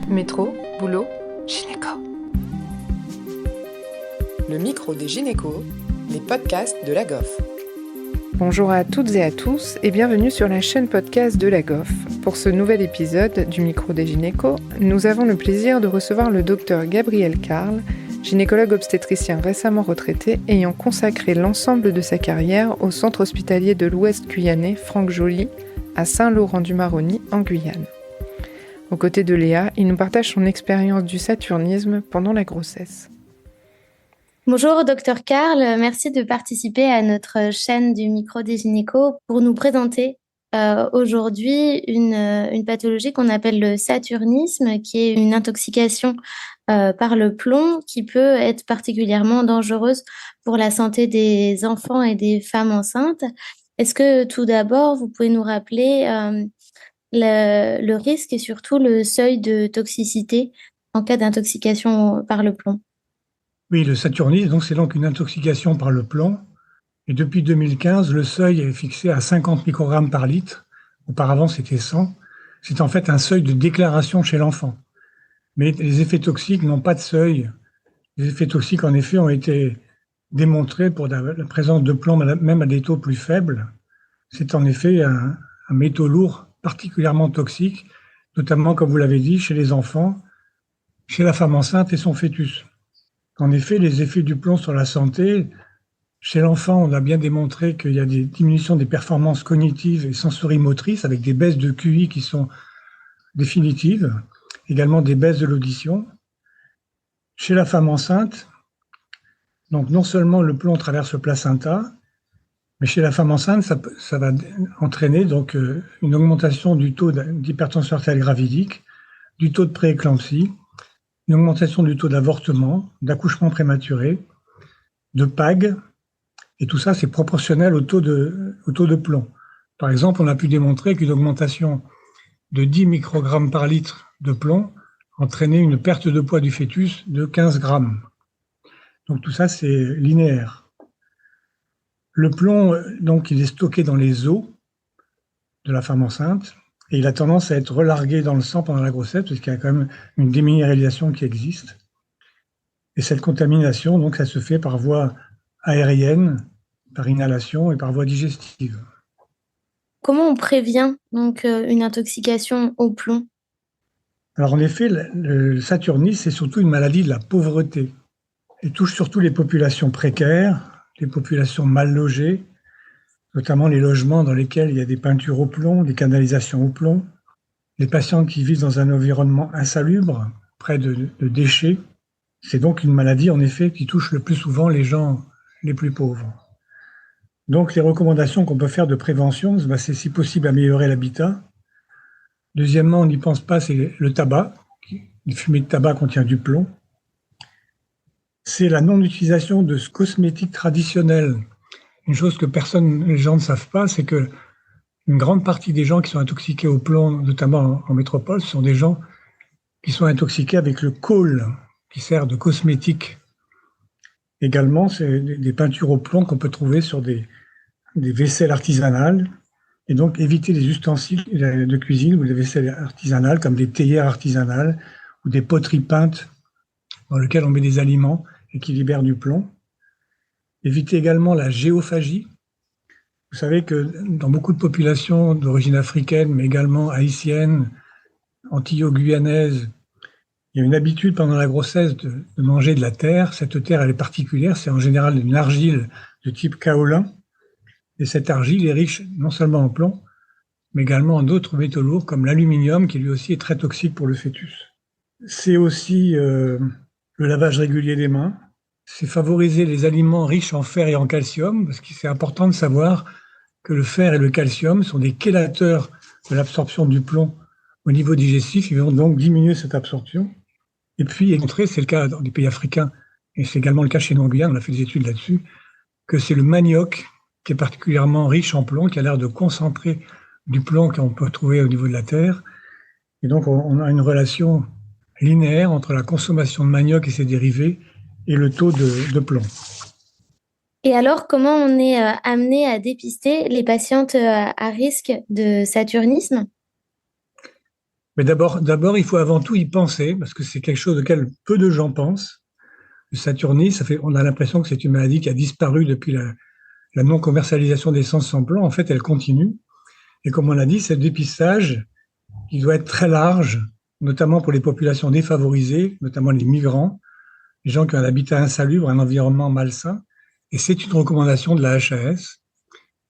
Métro, boulot, gynéco. Le micro des gynécos, les podcasts de la GOF. Bonjour à toutes et à tous et bienvenue sur la chaîne podcast de la GOF. Pour ce nouvel épisode du micro des gynécos, nous avons le plaisir de recevoir le docteur Gabriel Carle, gynécologue obstétricien récemment retraité ayant consacré l'ensemble de sa carrière au centre hospitalier de l'Ouest guyanais Franck Joly à Saint-Laurent-du-Maroni en Guyane. Aux côtés de Léa, il nous partage son expérience du saturnisme pendant la grossesse. Bonjour docteur Carle, merci de participer à notre chaîne du micro des gynécos pour nous présenter aujourd'hui une pathologie qu'on appelle le saturnisme, qui est une intoxication par le plomb qui peut être particulièrement dangereuse pour la santé des enfants et des femmes enceintes. Est-ce que tout d'abord, vous pouvez nous rappeler le risque et surtout le seuil de toxicité en cas d'intoxication par le plomb? Oui, le saturnisme, c'est donc une intoxication par le plomb. Et depuis 2015, le seuil est fixé à 50 microgrammes par litre. Auparavant, c'était 100. C'est en fait un seuil de déclaration chez l'enfant. Mais les effets toxiques n'ont pas de seuil. Les effets toxiques, en effet, ont été démontrés pour la présence de plomb, même à des taux plus faibles. C'est en effet un métaux lourd particulièrement toxique, notamment, comme vous l'avez dit, chez les enfants, chez la femme enceinte et son fœtus. En effet, les effets du plomb sur la santé, chez l'enfant, on a bien démontré qu'il y a des diminutions des performances cognitives et sensorimotrices avec des baisses de QI qui sont définitives, également des baisses de l'audition. Chez la femme enceinte, donc non seulement le plomb traverse le placenta, mais chez la femme enceinte, ça va entraîner donc une augmentation du taux d'hypertension artérielle gravidique, du taux de prééclampsie, une augmentation du taux d'avortement, d'accouchement prématuré, de PAG, et tout ça, c'est proportionnel au taux de plomb. Par exemple, on a pu démontrer qu'une augmentation de 10 microgrammes par litre de plomb entraînait une perte de poids du fœtus de 15 grammes. Donc tout ça, c'est linéaire. Le plomb, donc, il est stocké dans les os de la femme enceinte, et il a tendance à être relargué dans le sang pendant la grossesse, parce qu'il y a quand même une déminéralisation qui existe. Et cette contamination, donc, ça se fait par voie aérienne, par inhalation et par voie digestive. Comment on prévient donc une intoxication au plomb? Alors en effet, le saturnisme, c'est surtout une maladie de la pauvreté. Elle touche surtout les populations précaires, les populations mal logées, notamment les logements dans lesquels il y a des peintures au plomb, des canalisations au plomb, les patients qui vivent dans un environnement insalubre, près de déchets. C'est donc une maladie, en effet, qui touche le plus souvent les gens les plus pauvres. Donc, les recommandations qu'on peut faire de prévention, c'est si possible améliorer l'habitat. Deuxièmement, on n'y pense pas, c'est le tabac. Une fumée de tabac contient du plomb. C'est la non-utilisation de cosmétiques traditionnels. Une chose que les gens ne savent pas, c'est que une grande partie des gens qui sont intoxiqués au plomb, notamment en métropole, ce sont des gens qui sont intoxiqués avec le khol, qui sert de cosmétique. Également, c'est des peintures au plomb qu'on peut trouver sur des vaisselles artisanales. Et donc, éviter les ustensiles de cuisine ou des vaisselles artisanales, comme des théières artisanales ou des poteries peintes dans lesquelles on met des aliments et qui libèrent du plomb. Éviter également la géophagie. Vous savez que dans beaucoup de populations d'origine africaine, mais également haïtienne, antillo-guyanaise, il y a une habitude pendant la grossesse de manger de la terre. Cette terre, elle est particulière, c'est en général une argile de type kaolin. Et cette argile est riche non seulement en plomb, mais également en d'autres métaux lourds comme l'aluminium, qui lui aussi est très toxique pour le fœtus. C'est aussi le lavage régulier des mains. C'est favoriser les aliments riches en fer et en calcium, parce que c'est important de savoir que le fer et le calcium sont des chélateurs de l'absorption du plomb au niveau digestif. Ils vont donc diminuer cette absorption. Et puis, c'est le cas dans les pays africains, et c'est également le cas chez nous en Guyane, on a fait des études là-dessus, que c'est le manioc qui est particulièrement riche en plomb, qui a l'air de concentrer du plomb qu'on peut trouver au niveau de la terre. Et donc, on a une relation linéaire entre la consommation de manioc et ses dérivés et le taux de plomb. Et alors, comment on est amené à dépister les patientes à risque de saturnisme? Mais d'abord, il faut avant tout y penser, parce que c'est quelque chose auquel peu de gens pensent. Le saturnisme, on a l'impression que c'est une maladie qui a disparu depuis la non-commercialisation des celses sans plomb. En fait, elle continue. Et comme on l'a dit, c'est le dépistage qui doit être très large, notamment pour les populations défavorisées, notamment les migrants, les gens qui ont un habitat insalubre, un environnement malsain. Et c'est une recommandation de la HAS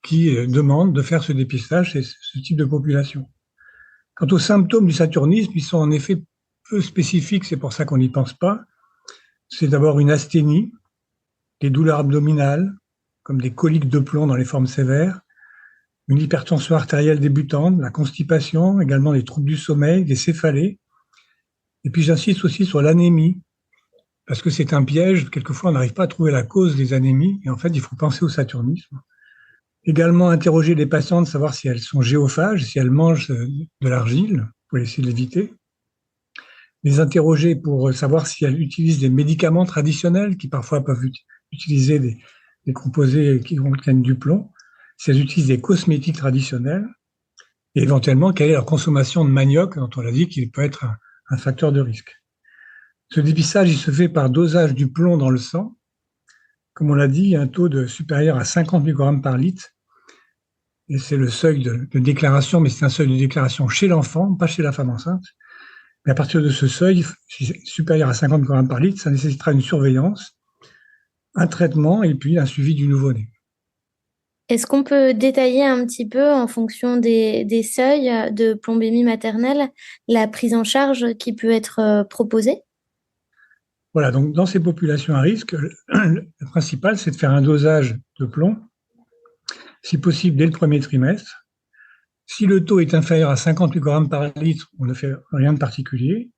qui demande de faire ce dépistage chez ce type de population. Quant aux symptômes du saturnisme, ils sont en effet peu spécifiques, c'est pour ça qu'on n'y pense pas. C'est d'abord une asthénie, des douleurs abdominales, comme des coliques de plomb dans les formes sévères, une hypertension artérielle débutante, la constipation, également des troubles du sommeil, des céphalées. Et puis j'insiste aussi sur l'anémie, parce que c'est un piège. Quelquefois, on n'arrive pas à trouver la cause des anémies, et en fait, il faut penser au saturnisme. Également, interroger les patientes, savoir si elles sont géophages, si elles mangent de l'argile, pour essayer de l'éviter. Les interroger pour savoir si elles utilisent des médicaments traditionnels, qui parfois peuvent utiliser des composés qui contiennent du plomb, si elles utilisent des cosmétiques traditionnels, et éventuellement, quelle est leur consommation de manioc, dont on a dit qu'il peut être un facteur de risque. Ce dépistage, il se fait par dosage du plomb dans le sang. Comme on l'a dit, il y a un taux supérieur à 50 microgrammes par litre. Et c'est le seuil de déclaration, mais c'est un seuil de déclaration chez l'enfant, pas chez la femme enceinte. Mais à partir de ce seuil, supérieur à 50 microgrammes par litre, ça nécessitera une surveillance, un traitement et puis un suivi du nouveau-né. Est-ce qu'on peut détailler un petit peu, en fonction des seuils de plombémie maternelle, la prise en charge qui peut être proposée? Voilà, donc dans ces populations à risque, le principal, c'est de faire un dosage de plomb, si possible dès le premier trimestre. Si le taux est inférieur à 50 microgrammes par litre, on ne fait rien de particulier.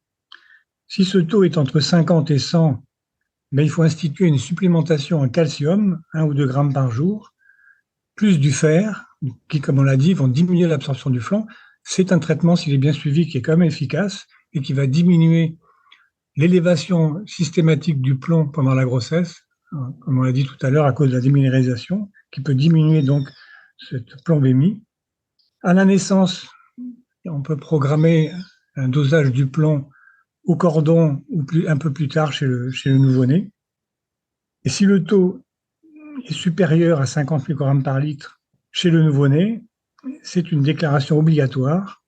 Si ce taux est entre 50 et 100, il faut instituer une supplémentation en calcium, 1 ou 2 grammes par jour, plus du fer, qui, comme on l'a dit, vont diminuer l'absorption du flanc. C'est un traitement, s'il est bien suivi, qui est quand même efficace et qui va diminuer l'élévation systématique du plomb pendant la grossesse, comme on l'a dit tout à l'heure, à cause de la déminéralisation, qui peut diminuer donc cette plombémie. À la naissance, on peut programmer un dosage du plomb au cordon ou un peu plus tard chez le nouveau-né. Et si le taux est supérieur à 50 microgrammes par litre chez le nouveau-né, c'est une déclaration obligatoire.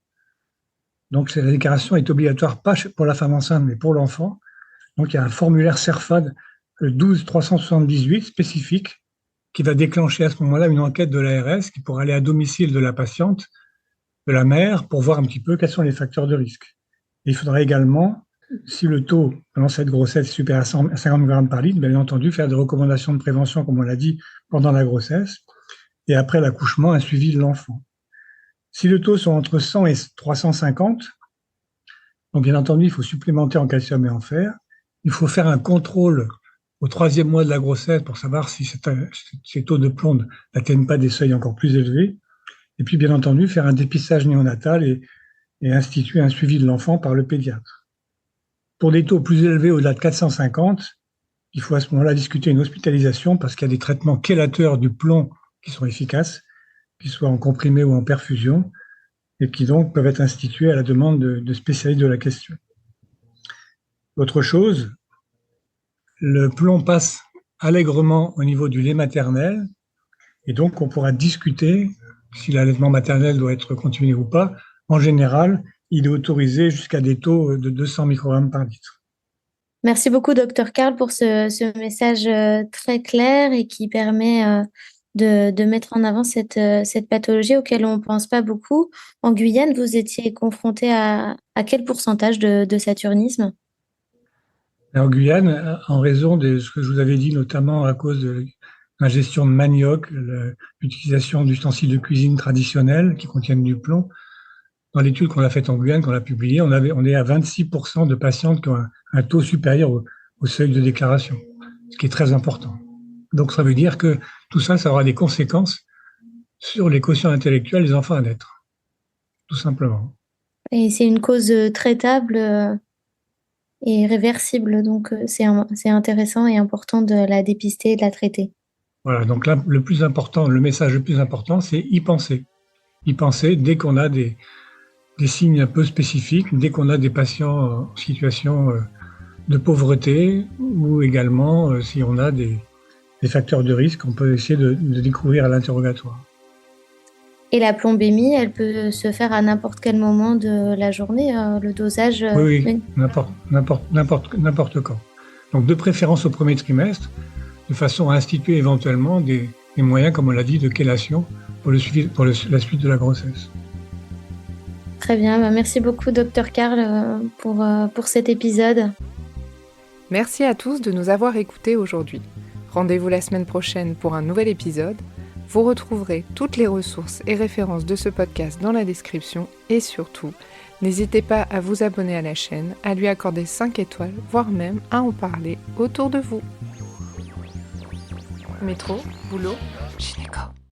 Donc la déclaration est obligatoire pas pour la femme enceinte, mais pour l'enfant. Donc il y a un formulaire CERFAD 12-378 spécifique qui va déclencher à ce moment-là une enquête de l'ARS qui pourra aller à domicile de la patiente, de la mère, pour voir un petit peu quels sont les facteurs de risque. Et il faudra également, si le taux pendant cette grossesse est supérieur à 50 grammes par litre, bien entendu, faire des recommandations de prévention, comme on l'a dit, pendant la grossesse, et après l'accouchement, un suivi de l'enfant. Si le taux sont entre 100 et 350, donc bien entendu, il faut supplémenter en calcium et en fer. Il faut faire un contrôle au 3e mois de la grossesse pour savoir si ces taux de plomb n'atteignent pas des seuils encore plus élevés. Et puis, bien entendu, faire un dépistage néonatal et instituer un suivi de l'enfant par le pédiatre. Pour des taux plus élevés, au-delà de 450, il faut à ce moment-là discuter une hospitalisation parce qu'il y a des traitements chélateurs du plomb qui sont efficaces, qu'ils soient en comprimé ou en perfusion, et qui donc peuvent être institués à la demande de spécialistes de la question. Autre chose, le plomb passe allègrement au niveau du lait maternel, et donc on pourra discuter si l'allaitement maternel doit être continué ou pas. En général, il est autorisé jusqu'à des taux de 200 microgrammes par litre. Merci beaucoup, Dr Karl, pour ce message très clair et qui permet de mettre en avant cette pathologie auquel on ne pense pas beaucoup. En Guyane, vous étiez confronté à quel pourcentage de saturnisme? En Guyane, en raison de ce que je vous avais dit, notamment à cause de l'ingestion de manioc, l'utilisation d'ustensiles de cuisine traditionnels qui contiennent du plomb, dans l'étude qu'on a faite en Guyane, qu'on a publiée, on est à 26% de patientes qui ont un taux supérieur au seuil de déclaration, ce qui est très important. Donc ça veut dire que tout ça, ça aura des conséquences sur les quotients intellectuels des enfants à naître, tout simplement. Et c'est une cause traitable et réversible, donc c'est intéressant et important de la dépister et de la traiter. Voilà, donc là, le message le plus important, c'est y penser. Y penser dès qu'on a des signes un peu spécifiques dès qu'on a des patients en situation de pauvreté ou également si on a des facteurs de risque qu'on peut essayer de découvrir à l'interrogatoire. Et la plombémie, elle peut se faire à n'importe quel moment de la journée, le dosage? Oui, n'importe quand. Donc de préférence au premier trimestre, de façon à instituer éventuellement des moyens, comme on l'a dit, de chélation pour la suite de la grossesse. Très bien, merci beaucoup Dr Karl pour cet épisode. Merci à tous de nous avoir écoutés aujourd'hui. Rendez-vous la semaine prochaine pour un nouvel épisode. Vous retrouverez toutes les ressources et références de ce podcast dans la description et surtout, n'hésitez pas à vous abonner à la chaîne, à lui accorder 5 étoiles, voire même à en parler autour de vous. Métro, boulot, gynéco.